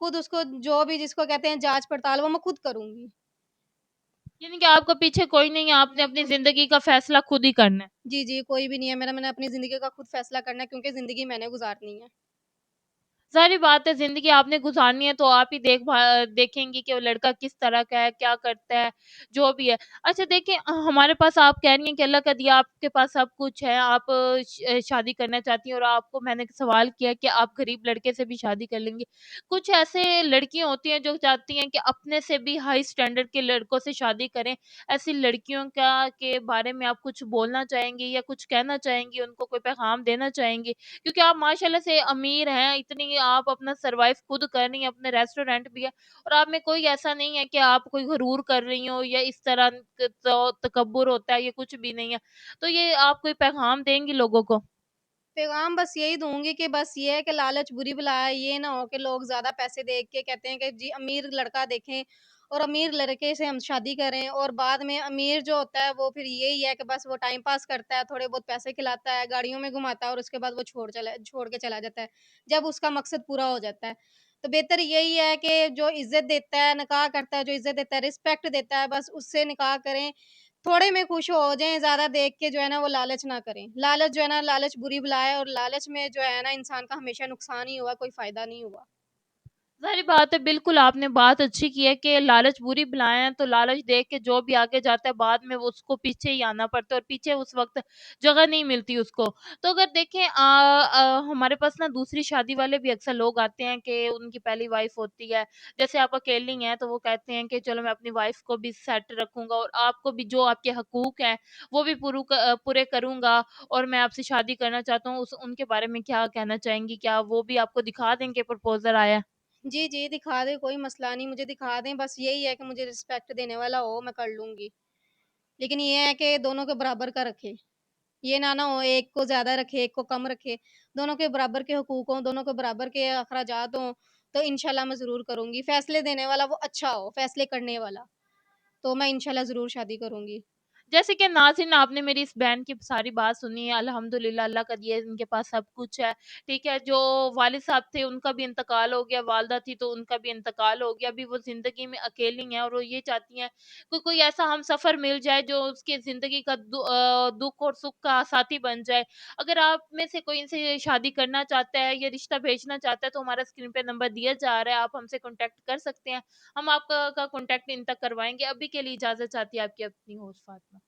खुद उसको जो भी जिसको कहते हैं जाँच-पड़ताल वो मैं खुद करूँगी। यानी कि आपका पीछे कोई नहीं है, आपने अपनी ज़िंदगी का फ़ैसला खुद ही करना है। जी, जी, कोई भी नहीं है मेरा, मैंने अपनी ज़िंदगी का खुद फ़ैसला करना है क्योंकि ज़िंदगी मैंने गुज़ारनी है। ज़ाहिर-सी बात है ज़िंदगी आपने गुज़ारनी है तो आप ही देखेंगी कि वो लड़का किस तरह का है, क्या करता है, जो भी है। अच्छा देखिए हमारे पास आप कह रही हैं कि अल्लाह का दिया आपके पास सब कुछ है, आप शादी करना चाहती हैं और आपको मैंने सवाल किया कि आप गरीब लड़के से भी शादी कर लेंगी। कुछ ऐसे लड़कियाँ होती हैं जो चाहती हैं कि अपने से भी हाई स्टैंडर्ड के लड़कों से शादी करें। ऐसी लड़कियों का के बारे में आप कुछ बोलना चाहेंगी या कुछ कहना चाहेंगी, उनको कोई पैगाम देना चाहेंगी? क्योंकि आप माशाल्लाह से अमीर हैं, इतनी आप अपना सर्वाइव खुद कर रही हैं, अपने रेस्टोरेंट भी है और आप में कोई ऐसा नहीं है कि आप कोई गरूर कर रही हो या इस तरह तो तकब्बुर होता है, ये कुछ भी नहीं है। तो ये आप कोई पैगाम देंगी लोगों को? पैगाम बस यही दूँगी कि बस ये है कि लालच बुरी बला है, ये ना हो कि लोग ज़्यादा पैसे देख के कहते हैं कि जी अमीर लड़का देखें और अमीर लड़के से हम शादी करें और बाद में अमीर जो होता है वो फिर यही है कि बस वो टाइम पास करता है, थोड़े बहुत पैसे खिलाता है, गाड़ियों में घुमाता है और उसके बाद वो छोड़ के चला जाता है, जब उसका मकसद पूरा हो जाता है। तो बेहतर यही है कि जो इज़्ज़त देता है, निकाह करता है, जो इज़्ज़त देता है, रिस्पेक्ट देता है, बस उससे निकाह करें। थोड़े में खुश हो जाएँ, ज़्यादा देख के जो है ना वो लालच ना करें। लालच जो है ना लालच बुरी बला है और लालच में जो है ना इंसान का हमेशा नुकसान ही हुआ, कोई फ़ायदा नहीं हुआ। ज़ाहिर बात है, बिल्कुल आपने बात अच्छी की है कि लालच बुरी बलाएँ हैं, तो लालच देख के जो भी आगे जाता है बाद में वो उसको पीछे ही आना पड़ता है और पीछे उस वक़्त जगह नहीं मिलती उसको। तो अगर देखें हमारे पास ना दूसरी शादी वाले भी अक्सर लोग आते हैं कि उनकी पहली वाइफ़ होती है, जैसे आप अकेली हैं तो वो कहते हैं कि चलो मैं अपनी वाइफ़ को भी सेट रखूँगा और आपको भी जो आपके हकूक हैं, वो भी पूरे करूँगा और मैं आपसे शादी करना चाहता हूँ। उस उनके बारे में क्या कहना चाहेंगी? क्या वो भी आपको दिखा दें कि प्रपोज़ल आया है? जी, जी, दिखा दें कोई मसला नहीं, मुझे दिखा दें बस यही है कि मुझे रिस्पेक्ट देने वाला हो, मैं कर लूँगी। लेकिन ये है कि दोनों के बराबर का रखे। ये ना हो एक को ज़्यादा रखे, एक को कम रखे। दोनों के बराबर के हकूक हों, दोनों के बराबर के अखराजात हों, तो इंशाल्लाह मैं ज़रूर करूँगी। फ़ैसले देने वाला वो अच्छा हो, फ़ैसले करने वाला, तो मैं इंशाल्लाह ज़रूर शादी करूँगी। जैसे कि नाज़रीन आपने मेरी इस बहन की सारी बात सुनी है, अल्हम्दुलिल्लाह अल्लाह का दिया है इनके पास सब कुछ है, ठीक है? जो वालिद साहब थे उनका भी इंतकाल हो गया, वालिदा थी तो उनका भी इंतकाल हो गया, अभी वो ज़िंदगी में अकेली हैं और वो ये चाहती हैं कि कोई ऐसा हमसफ़र मिल जाए जो उसकी ज़िंदगी का दुःख और सुख का साथी बन जाए। अगर आप में से कोई इनसे शादी करना चाहता है या रिश्ता भेजना चाहता है तो हमारा स्क्रीन पे नंबर दिया जा रहा है, आप हमसे कॉन्टैक्ट कर सकते हैं। हम आपका कॉन्टैक्ट इन तक करवाएँगे। अभी के लिए इजाज़त चाहती है आपकी अपनी होस्ट फातिमा।